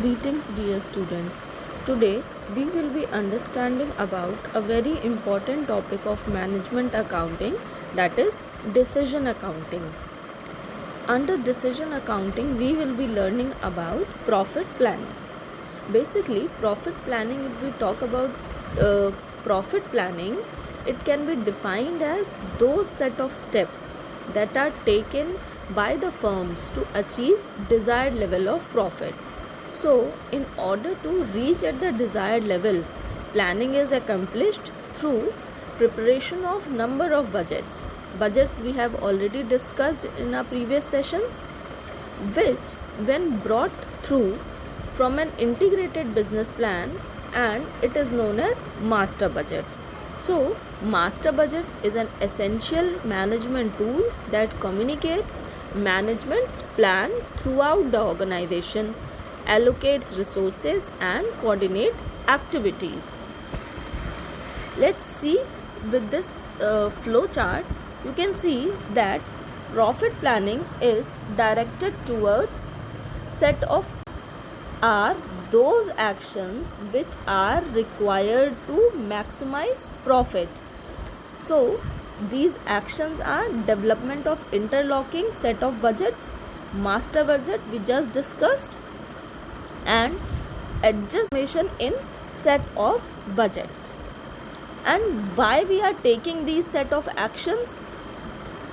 Greetings dear students. Today we will be understanding about a very important topic of management accounting, that is decision accounting. Under decision accounting we will be learning about profit planning. Basically profit planning, if we talk about profit planning, it can be defined as those set of steps that are taken by the firms to achieve desired level of profit. So, in order to reach at the desired level, planning is accomplished through preparation of number of budgets. Budgets we have already discussed in our previous sessions, which when brought through from an integrated business plan, and it is known as master budget. So, master budget is an essential management tool that communicates management's plan throughout the organization, allocates resources and coordinate activities. Let's see with this flow chart, you can see that profit planning is directed towards set of are those actions which are required to maximize profit. So these actions are development of interlocking set of budgets, master budget we just discussed, and adjustment in set of budgets. And why we are taking these set of actions?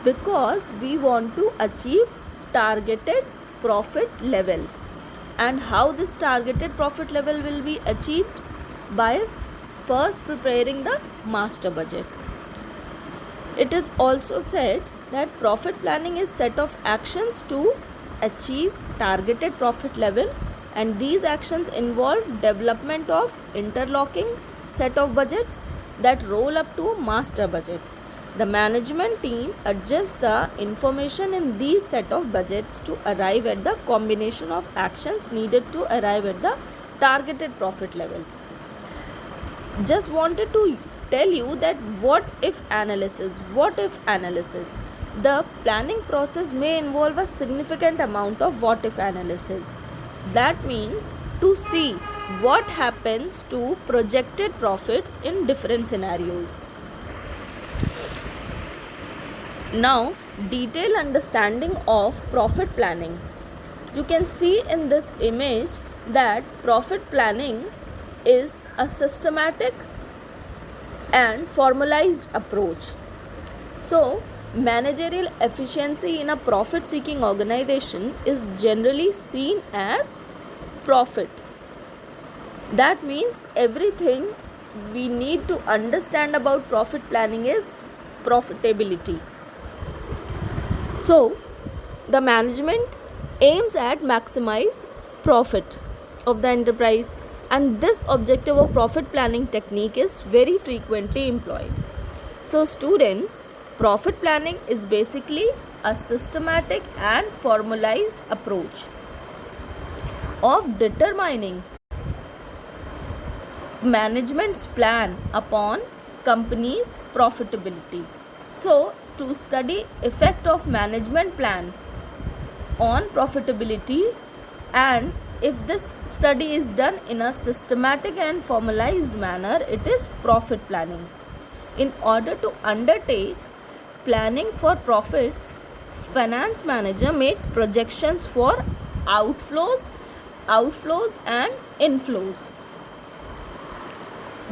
Because we want to achieve targeted profit level. And how this targeted profit level will be achieved? By first preparing the master budget. It is also said that profit planning is set of actions to achieve targeted profit level, and these actions involve development of interlocking set of budgets that roll up to master budget. The management team adjusts the information in these set of budgets to arrive at the combination of actions needed to arrive at the targeted profit level. Just wanted to tell you that what if analysis. The planning process may involve a significant amount of what if analysis. That means to see what happens to projected profits in different scenarios. Now, detailed understanding of profit planning. You can see in this image that profit planning is a systematic and formalized approach. So, managerial efficiency in a profit seeking organization is generally seen as profit. That means everything we need to understand about profit planning is profitability. So, the management aims at maximize profit of the enterprise, and this objective of profit planning technique is very frequently employed. So, students, profit planning is basically a systematic and formalized approach of determining management's plan upon company's profitability. So, to study effect of management plan on profitability, and if this study is done in a systematic and formalized manner, it is profit planning. In order to undertake planning for profits, finance manager makes projections for outflows and inflows.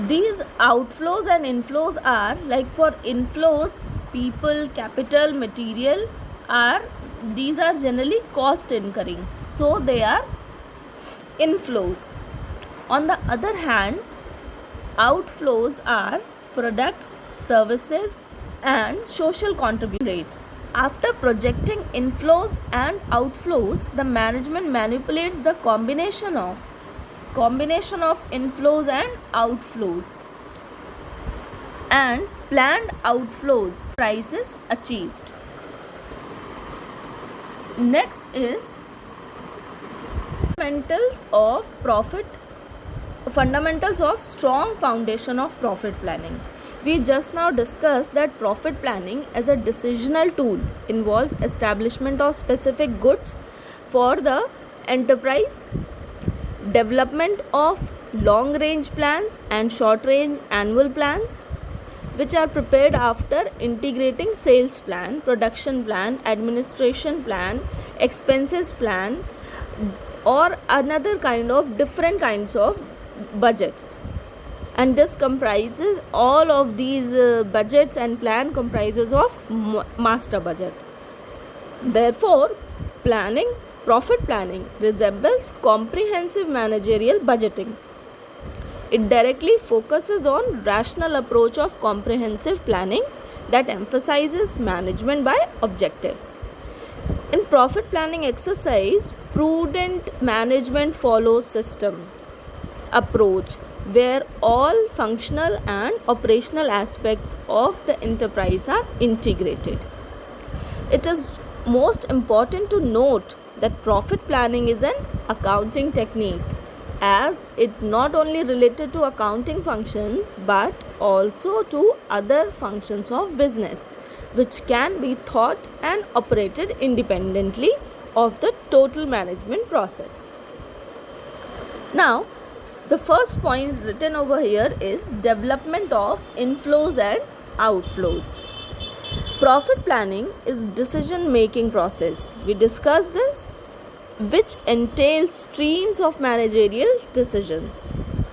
These outflows and inflows are like, for inflows, people, capital, material these are generally cost incurring, so they are inflows. On the other hand, outflows are products, services and social contribution rates. After projecting inflows and outflows, the management manipulates the combination of inflows and outflows, and planned outflows prices achieved. Next is fundamentals of strong foundation of profit planning. We just now discussed that profit planning as a decisional tool involves establishment of specific goods for the enterprise development of long range plans and short range annual plans, which are prepared after integrating sales plan, production plan, administration plan, expenses plan, or another kind of different kinds of budgets. And this comprises all of these budgets and plan comprises of master budget. Therefore, profit planning resembles comprehensive managerial budgeting. It directly focuses on rational approach of comprehensive planning that emphasizes management by objectives. In profit planning exercise, prudent management follows systems approach where all functional and operational aspects of the enterprise are integrated. It is most important to note that profit planning is an accounting technique, as it not only related to accounting functions but also to other functions of business, which can be thought and operated independently of the total management process. Now, the first point written over here is development of inflows and outflows. Profit planning is decision making process. We discussed this, which entails streams of managerial decisions.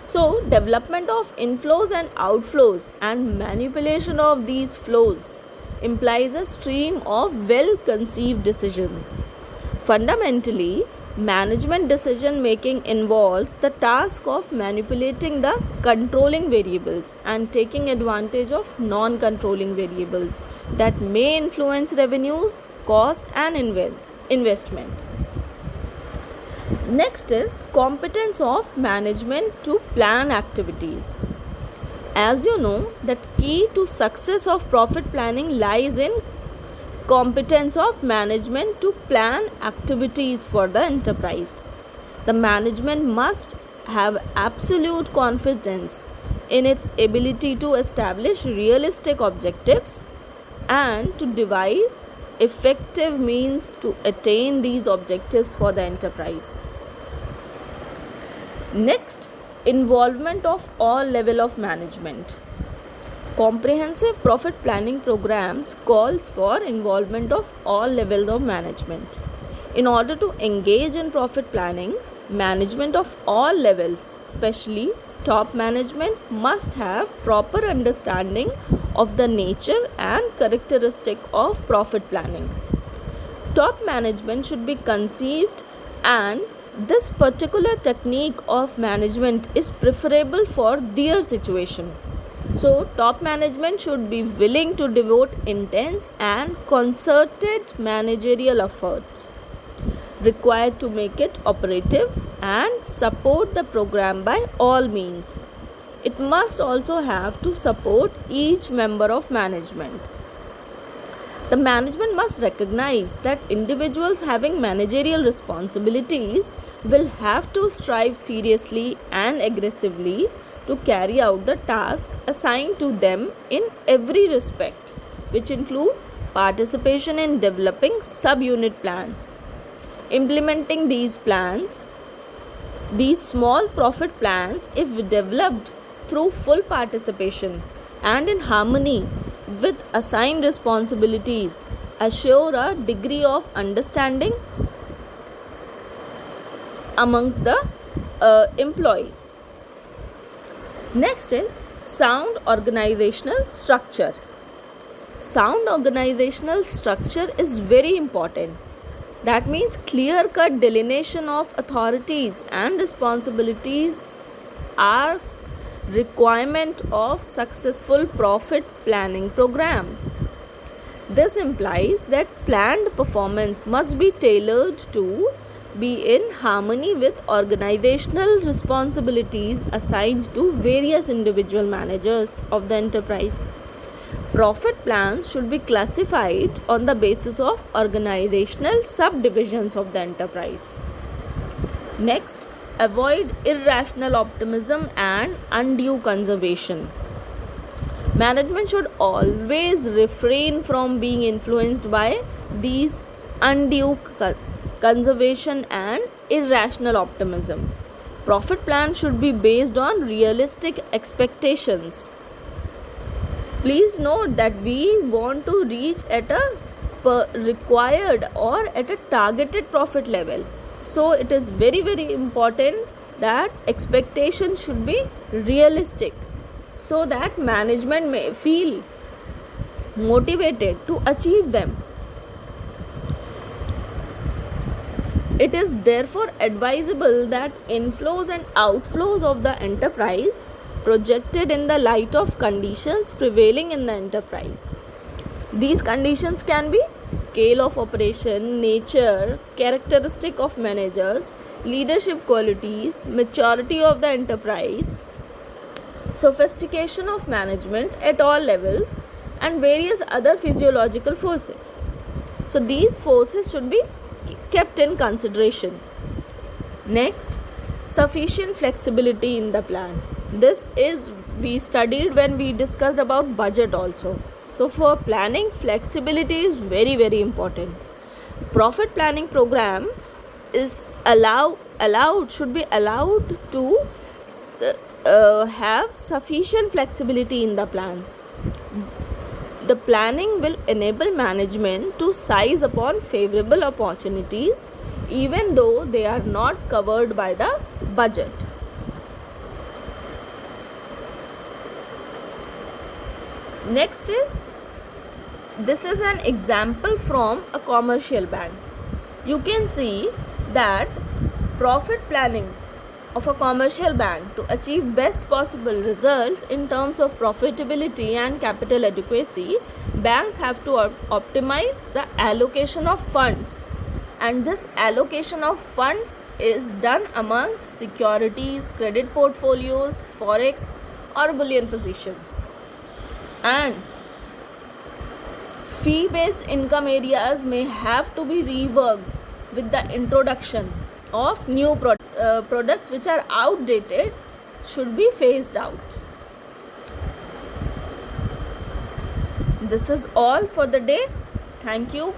So, development of inflows and outflows and manipulation of these flows implies a stream of well conceived decisions. Fundamentally, management decision making involves the task of manipulating the controlling variables and taking advantage of non controlling variables that may influence revenues, cost, and investment. Next is competence of management to plan activities. As you know, that key to success of profit planning lies in competence of management to plan activities for the enterprise. The management must have absolute confidence in its ability to establish realistic objectives and to devise effective means to attain these objectives for the enterprise. Next, involvement of all level of management. Comprehensive profit planning programs calls for involvement of all levels of management. In order to engage in profit planning, management of all levels, especially top management, must have proper understanding of the nature and characteristic of profit planning. Top management should be conceived, and this particular technique of management is preferable for their situation. So, top management should be willing to devote intense and concerted managerial efforts required to make it operative and support the program by all means. It must also have to support each member of management. The management must recognize that individuals having managerial responsibilities will have to strive seriously and aggressively to carry out the task assigned to them in every respect, which include participation in developing subunit plans, implementing these plans. These small profit plans, if developed through full participation and in harmony with assigned responsibilities, assure a degree of understanding amongst the employees. Next is sound organizational structure. Sound organizational structure is very important. That means clear-cut delineation of authorities and responsibilities are requirement of successful profit planning program. This implies that planned performance must be tailored to be in harmony with organizational responsibilities assigned to various individual managers of the enterprise. Profit plans should be classified on the basis of organizational subdivisions of the enterprise. Next, avoid irrational optimism and undue conservation. Management should always refrain from being influenced by these undue conservation and irrational optimism. Profit plan should be based on realistic expectations. Please note that we want to reach at a required or at a targeted profit level. So it is very, very important that expectations should be realistic so that management may feel motivated to achieve them. It is therefore advisable that inflows and outflows of the enterprise projected in the light of conditions prevailing in the enterprise. These conditions can be scale of operation, nature, characteristic of managers, leadership qualities, maturity of the enterprise, sophistication of management at all levels, and various other physiological forces. So these forces should be kept in consideration. Next, sufficient flexibility in the plan. This is we studied when we discussed about budget also. So for planning, flexibility is very, very important. Profit planning program is should be allowed to have sufficient flexibility in the plans. The planning will enable management to seize upon favorable opportunities even though they are not covered by the budget. Next is, this is an example from a commercial bank. You can see that profit planning of a commercial bank to achieve best possible results in terms of profitability and capital adequacy, banks have to optimize the allocation of funds, and this allocation of funds is done among securities, credit portfolios, forex or bullion positions. And fee-based income areas may have to be reworked with the introduction of new products which are outdated should be phased out. This is all for the day. Thank you.